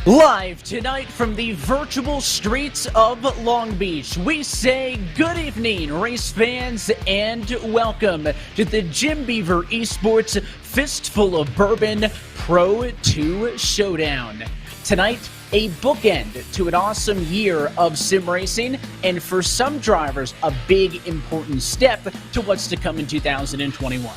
Live tonight from the virtual streets of Long Beach, we say good evening, race fans, and welcome to the Jim Beaver eSports Fistful of Bourbon Pro 2 Showdown. Tonight, a bookend to an awesome year of sim racing, and for some drivers, a big important step to what's to come in 2021.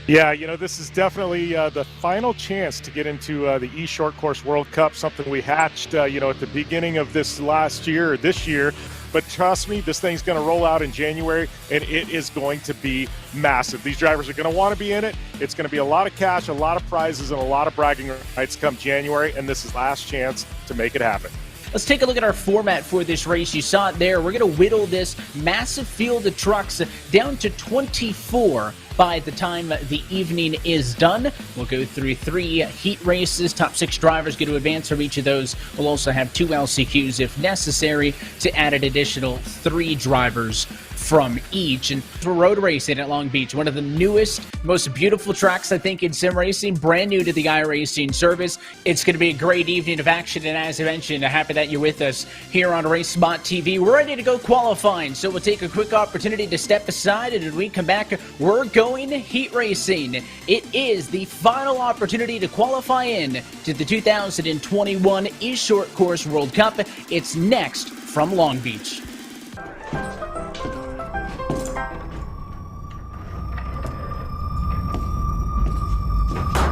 Yeah, this is definitely the final chance to get into the eShort Course World Cup, something we hatched, at the beginning of this year. But trust me, this thing's going to roll out in January, and it is going to be massive. These drivers are going to want to be in it. It's going to be a lot of cash, a lot of prizes, and a lot of bragging rights come January, and this is last chance to make it happen. Let's take a look at our format for this race. You saw it there. We're going to whittle this massive field of trucks down to 24 by the time the evening is done. We'll go through 3 heat races. Top 6 drivers get to advance from each of those. We'll also have 2 LCQs if necessary to add an additional 3 drivers from each. And for road racing at Long Beach, one of the newest, most beautiful tracks, I think, in sim racing, brand new to the iRacing service. It's going to be a great evening of action, and as I mentioned, I'm happy that you're with us here on Racespot TV. We're ready to go qualifying, so we'll take a quick opportunity to step aside, and when we come back, we're going heat racing. It is the final opportunity to qualify in to the 2021 eShort Course World Cup. It's next from Long Beach.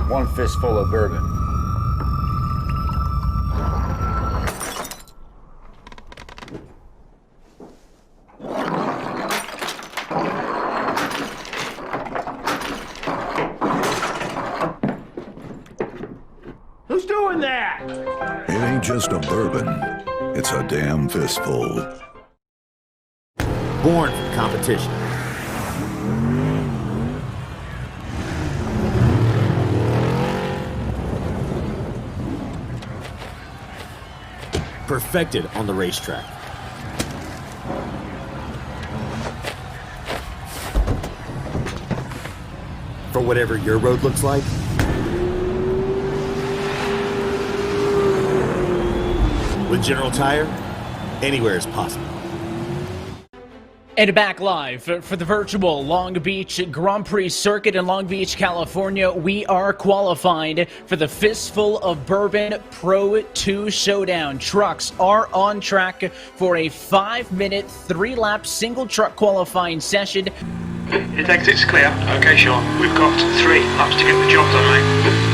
One fistful of bourbon. Who's doing that? It ain't just a bourbon, it's a damn fistful. Born for competition. Perfected on the racetrack. For whatever your road looks like, with General Tire, anywhere is possible. And back live for the virtual Long Beach Grand Prix circuit in Long Beach, California. We are qualified for the Fistful of Bourbon Pro 2 Showdown. Trucks are on track for a 5-minute, 3-lap single truck qualifying session. His exit's clear. Okay, Sean. We've got 3 laps to get the job done, mate.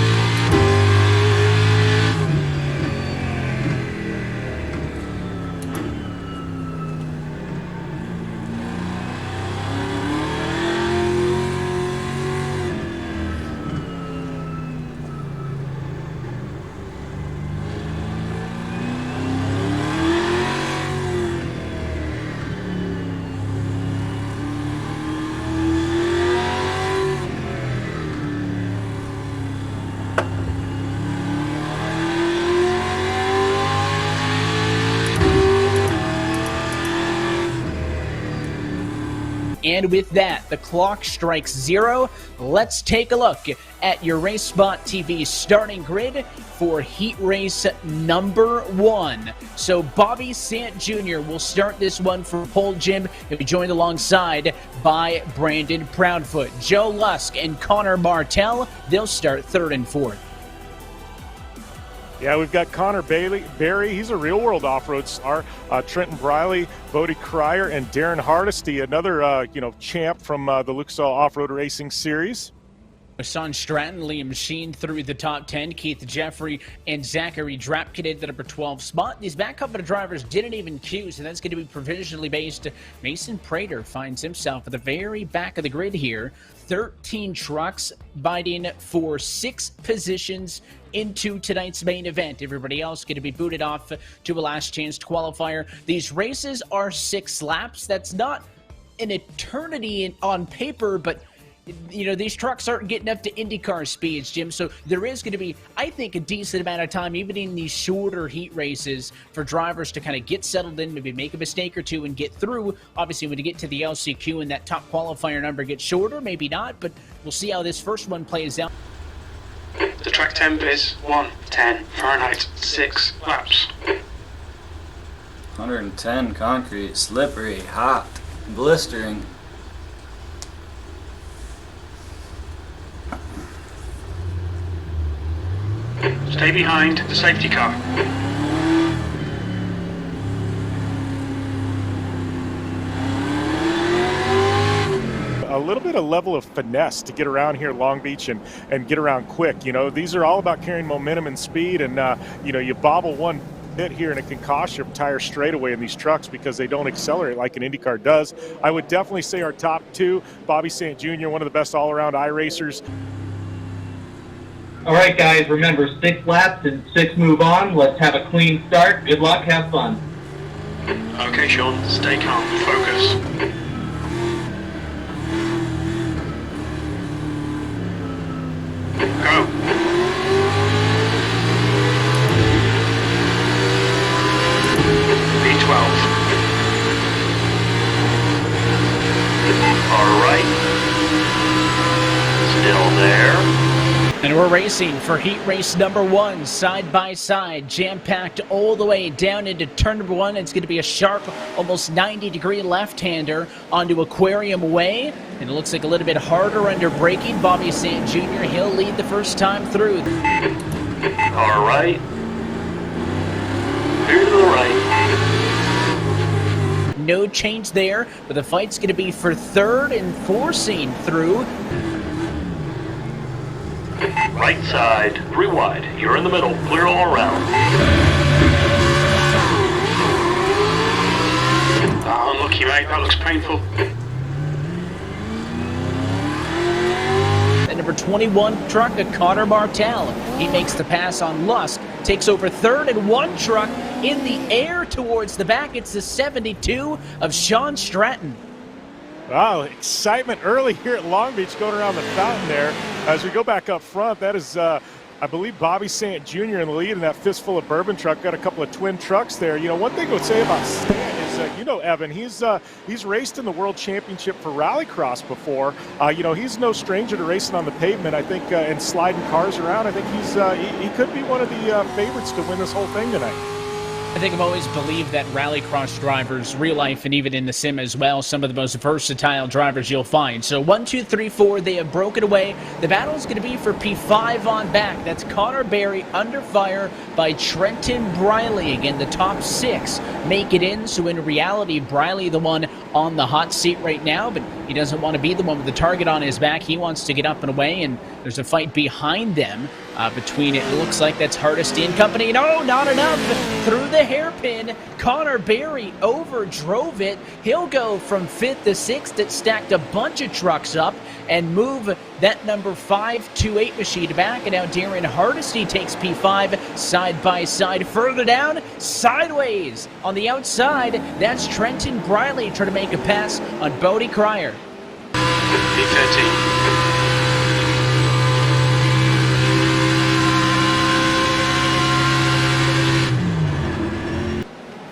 And with that, the clock strikes 0. Let's take a look at your Racespot TV starting grid for heat race number 1. So Bobby Sant Jr. will start this one for pole. Jim. He'll be joined alongside by Brandon Proudfoot. Joe Lusk and Connor Martell, they'll start 3rd and 4th. Yeah, we've got Connor Barry. He's a real-world off-road star. Trenton Briley, Bodie Cryer, and Darren Hardesty, another champ from the Lucas Oil Off-Road Racing Series. Son Stratton, Liam Sheen through the top 10. Keith Jeffrey and Zachary Drapkin at the number 12 spot. These back couple of drivers didn't even queue, so that's going to be provisionally based. Mason Prater finds himself at the very back of the grid here. 13 trucks biting for 6 positions into tonight's main event. Everybody else going to be booted off to a last chance qualifier. These races are 6 laps. That's not an eternity on paper, but these trucks aren't getting up to IndyCar speeds, Jim, so there is going to be, I think, a decent amount of time, even in these shorter heat races, for drivers to kind of get settled in, maybe make a mistake or two and get through. Obviously, when you get to the LCQ and that top qualifier number gets shorter, maybe not, but we'll see how this first one plays out. The track temp is 110 Fahrenheit, 6 laps. 110 concrete, slippery, hot, blistering. Stay behind the safety car. A little bit of level of finesse to get around here at Long Beach and get around quick. You know, these are all about carrying momentum and speed, and you know, you bobble one bit here and it can cost your tire straightaway in these trucks because they don't accelerate like an IndyCar does. I would definitely say our top two, Bobby St. Jr., one of the best all-around iRacers. All right, guys, remember 6 laps and 6 move on. Let's have a clean start. Good luck, have fun. Okay, Sean, stay calm, focus. Go. B12. All right. Still there. And we're racing for heat race number 1, side by side, jam-packed all the way down into turn number 1. It's going to be a sharp, almost 90-degree left-hander onto Aquarium Way. And it looks like a little bit harder under braking. Bobby St. Jr., he'll lead the first time through. All right. Here to the right. No change there, but the fight's going to be for third and forcing through. Right side, 3 wide. You're in the middle. Clear all around. Oh, unlucky, mate. That looks painful. That number 21 truck, Connor Martell. He makes the pass on Lusk. Takes over third, and 1 truck in the air towards the back. It's the 72 of Sean Stratton. Wow, excitement early here at Long Beach going around the fountain there. As we go back up front, that is, I believe, Bobby St. Jr. in the lead in that Fistful of Bourbon truck. Got a couple of twin trucks there. You know, one thing I would say about Stan is, you know, Evan, he's raced in the World Championship for Rallycross before. You know, he's no stranger to racing on the pavement, I think, and sliding cars around. I think he could be one of the favorites to win this whole thing tonight. I think I've always believed that rallycross drivers, real life and even in the sim as well, some of the most versatile drivers you'll find. So 1, 2, 3, 4, they have broken away. The battle's going to be for P5 on back. That's Connor Berry under fire by Trenton Briley. Again, the top 6 make it in. So in reality, Briley the one on the hot seat right now, but he doesn't want to be the one with the target on his back. He wants to get up and away, and there's a fight behind them between, it looks like that's Hardesty and company. No, not enough. Through the hairpin, Connor Berry overdrove it. He'll go from 5th to 6th. It stacked a bunch of trucks up and move that number 528 machine back. And now Darren Hardesty takes P5 side by side. Further down, sideways on the outside, that's Trenton Briley trying to make a pass on Bodie Cryer. P13.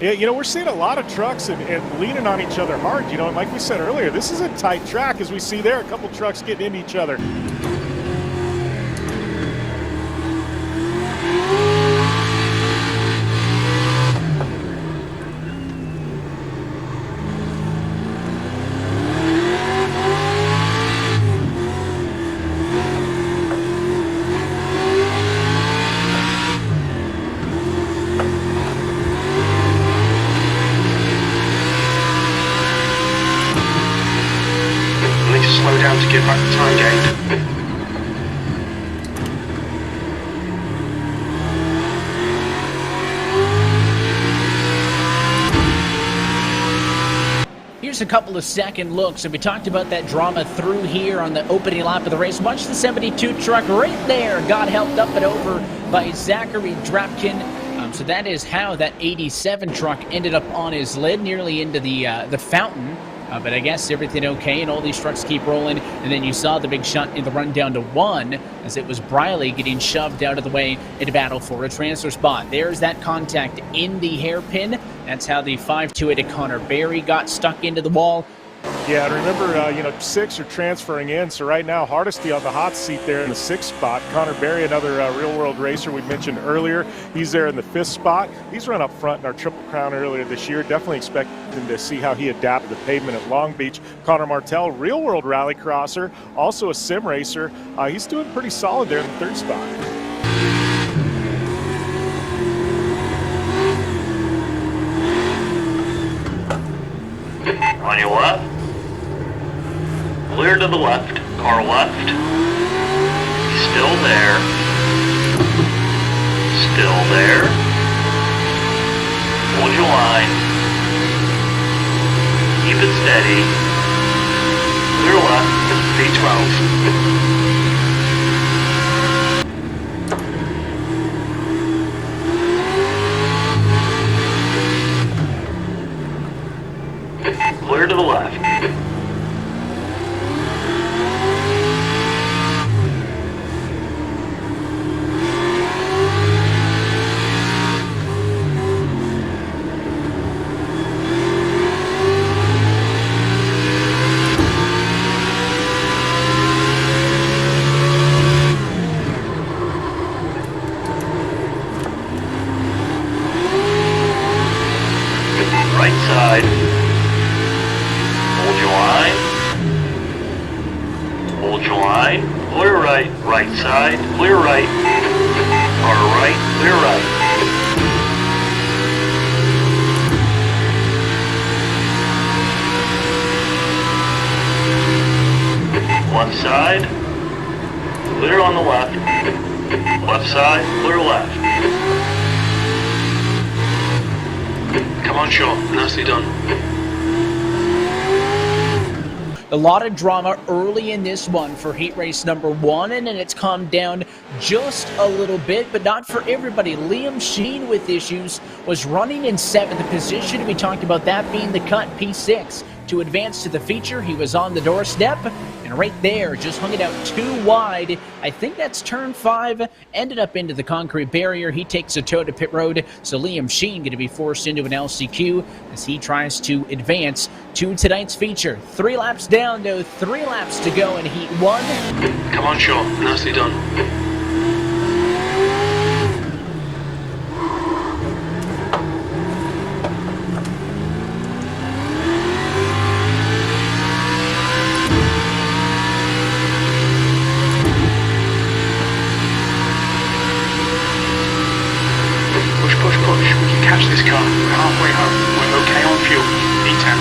Yeah, you know, we're seeing a lot of trucks and leaning on each other hard, you know, and like we said earlier, this is a tight track, as we see there, a couple trucks getting into each other. Slow down to give back the time gained. Here's a couple of second looks, and we talked about that drama through here on the opening lap of the race. Watch the 72 truck right there. Got helped up and over by Zachary Drapkin. So that is how that 87 truck ended up on his lid, nearly into the fountain. But I guess everything okay, and all these trucks keep rolling. And then you saw the big shot in the run down to 1, as it was Briley getting shoved out of the way in a battle for a transfer spot. There's that contact in the hairpin. That's how the 528 Connor Berry got stuck into the wall. Yeah, and remember, 6 are transferring in. So right now, Hardesty on the hot seat there in the 6th spot. Connor Berry, another real-world racer we mentioned earlier, he's there in the 5th spot. He's run up front in our Triple Crown earlier this year. Definitely expecting to see how he adapted the pavement at Long Beach. Connor Martell, real-world rallycrosser, also a sim racer. He's doing pretty solid there in the 3rd spot. On your left. Clear to the left. Car left. Still there. Still there. Hold your line. Keep it steady. Clear left. V12. Clear to the left. Right side. Hold your line. Hold your line. Clear right. Right side. Clear right. Car right. Clear right. Left side. Clear on the left. Left side. Clear left. Come on, Shaw. Nicely done. A lot of drama early in this one for heat race number 1, and then it's calmed down just a little bit, but not for everybody. Liam Sheen with issues was running in 7th position. We talked about that being the cut P6 to advance to the feature. He was on the doorstep, and right there, just hung it out too wide. I think that's turn 5, ended up into the concrete barrier. He takes a tow to pit road, so Liam Sheen going to be forced into an LCQ as he tries to advance to tonight's feature. 3 laps down, though, 3 laps to go in heat 1. Come on, Shaw. Nicely done. This car. We're halfway home. We're okay on fuel. E10.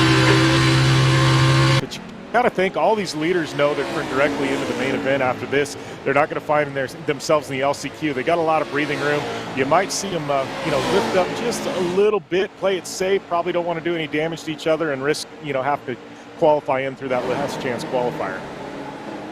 But you got to think all these leaders know they're directly into the main event after this. They're not going to find themselves in the LCQ. They got a lot of breathing room. You might see them, lift up just a little bit, play it safe. Probably don't want to do any damage to each other and risk, have to qualify in through that last chance qualifier.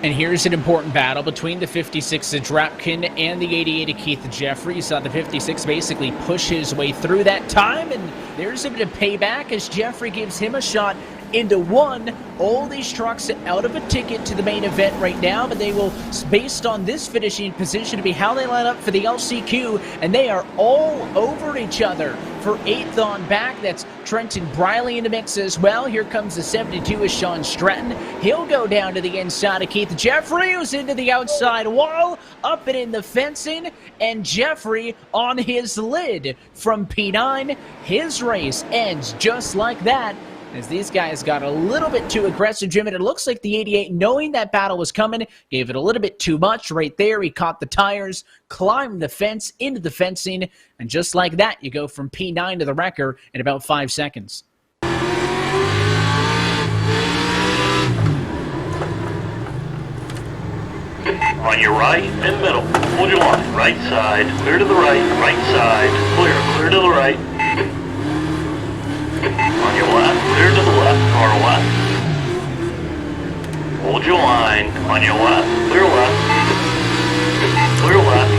And here's an important battle between the 56 of Drapkin and the 88 of Keith Jeffrey. You saw the 56 basically push his way through that time, and there's a bit of payback as Jeffrey gives him a shot into 1. All these trucks out of a ticket to the main event right now, but they will, based on this finishing position, to be how they line up for the LCQ, and they are all over each other for 8th on back. That's Trenton Briley in the mix as well. Here comes the 72 of Sean Stratton. He'll go down to the inside of Keith Jeffrey, who's into the outside wall, up and in the fencing, and Jeffrey on his lid from P9. His race ends just like that, as these guys got a little bit too aggressive, Jim, and it looks like the 88, knowing that battle was coming, gave it a little bit too much right there. He caught the tires, climbed the fence, into the fencing, and just like that, you go from P9 to the wrecker in about 5 seconds. On your right and middle. Hold your line. Right side. Clear to the right. Right side. Clear. Clear to the right. On your left, clear to the left, car left. Hold your line. On your left, clear left. Clear left.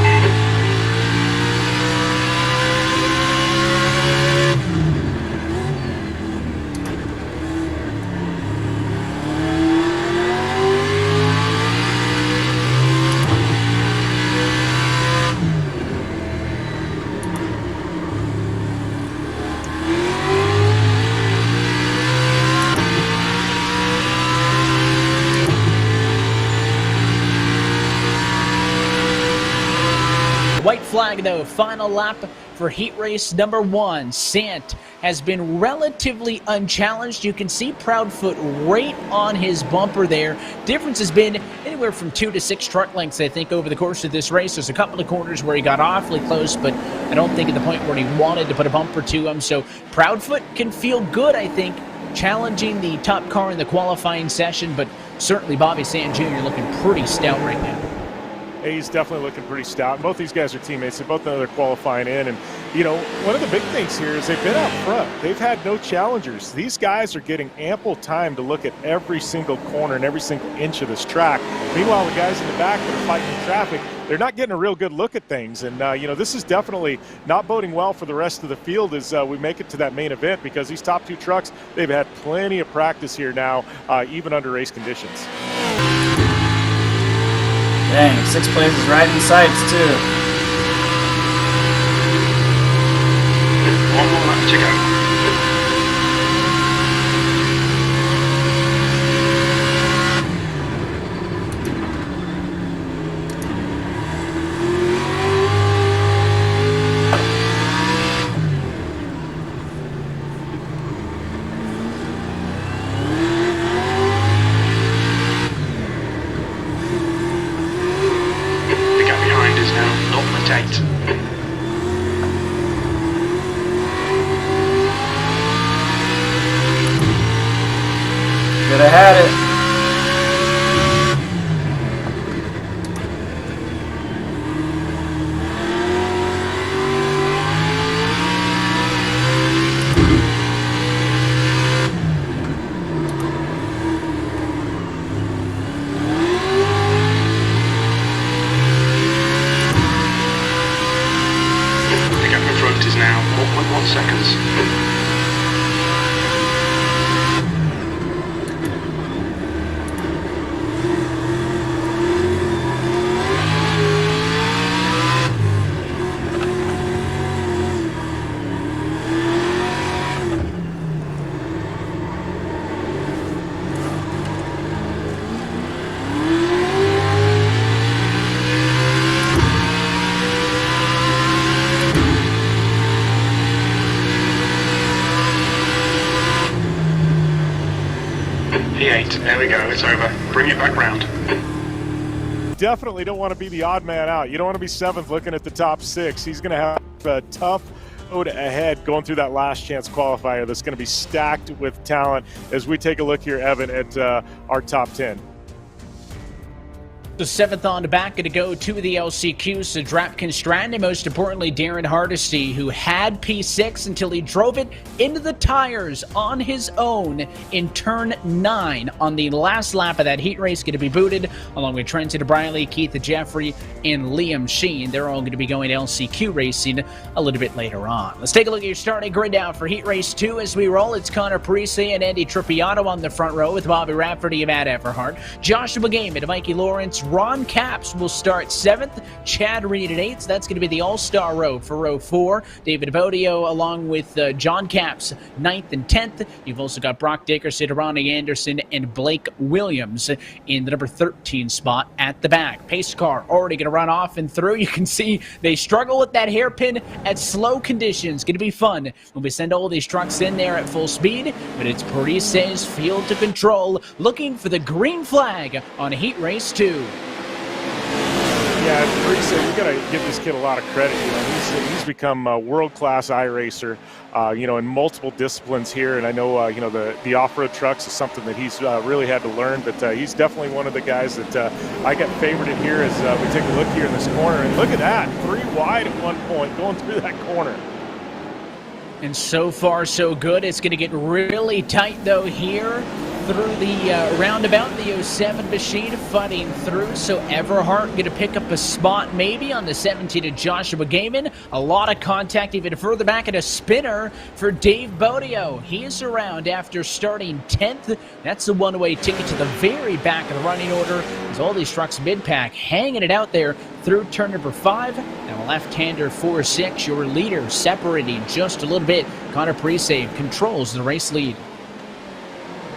flag, though. Final lap for heat race number 1. Sant has been relatively unchallenged. You can see Proudfoot right on his bumper there. Difference has been anywhere from 2 to 6 truck lengths, I think, over the course of this race. There's a couple of corners where he got awfully close, but I don't think at the point where he wanted to put a bumper to him. So Proudfoot can feel good, I think, challenging the top car in the qualifying session, but certainly Bobby Sant Jr. looking pretty stout right now. He's definitely looking pretty stout. Both these guys are teammates. They both know they're qualifying in. And, you know, one of the big things here is they've been out front. They've had no challengers. These guys are getting ample time to look at every single corner and every single inch of this track. Meanwhile, the guys in the back that are fighting in traffic, they're not getting a real good look at things. And, you know, this is definitely not boding well for the rest of the field as we make it to that main event, because these top 2 trucks, they've had plenty of practice here now, even under race conditions. Dang, 6 places right in sights, too. One more lap to go. The gap behind is now 0.8. Could have had it. The gap in front is now 0.1 seconds. P8, there we go, it's over. Bring it back round. Definitely don't want to be the odd man out. You don't want to be 7th looking at the top 6. He's going to have a tough road ahead going through that last chance qualifier that's going to be stacked with talent as we take a look here, Evan, at our top 10. The 7th on the back to go to the LCQ, so Drapkin Stratton, and most importantly, Darren Hardesty, who had P6 until he drove it into the tires on his own in turn 9 on the last lap of that heat race, going to be booted, along with Trenton Briley, Keith Jeffrey, and Liam Sheen. They're all going to be going to LCQ racing a little bit later on. Let's take a look at your starting grid now for heat race 2 as we roll. It's Connor Parisi and Andy Trippiato on the front row with Bobby Rafferty and Matt Everhart. Joshua Gaiman and Mikey Lawrence. Ron Capps will start 7th. Chad Reed at 8th. That's going to be the all-star row for row 4. David Bodio along with John Capps 9th and 10th. You've also got Brock Dickerson, Ronnie Anderson, and Blake Williams in the number 13 spot at the back. Pace car already going to run off and through. You can see they struggle with that hairpin at slow conditions. Going to be fun when we send all these trucks in there at full speed, but it's Parise's field to control, looking for the green flag on heat race 2. Yeah, Parise, we got to give this kid a lot of credit. You know, he's become a world-class iRacer, you know, in multiple disciplines here. And I know, you know, the off-road trucks is something that he's really had to learn. But he's definitely one of the guys that I got favorited here as we take a look here in this corner. And look at that, 3 wide at one point going through that corner. And so far, so good. It's going to get really tight, though, here through the roundabout. The 07 machine fighting through, so Everhart going to pick up a spot maybe on the 17 of Joshua Gaiman. A lot of contact even further back at a spinner for Dave Bodio. He is around after starting 10th. That's the one-way ticket to the very back of the running order as all these trucks mid-pack hanging it out there through turn number 5. Now a left-hander 4-6, your leader separating just a little bit. Connor Parise controls the race lead.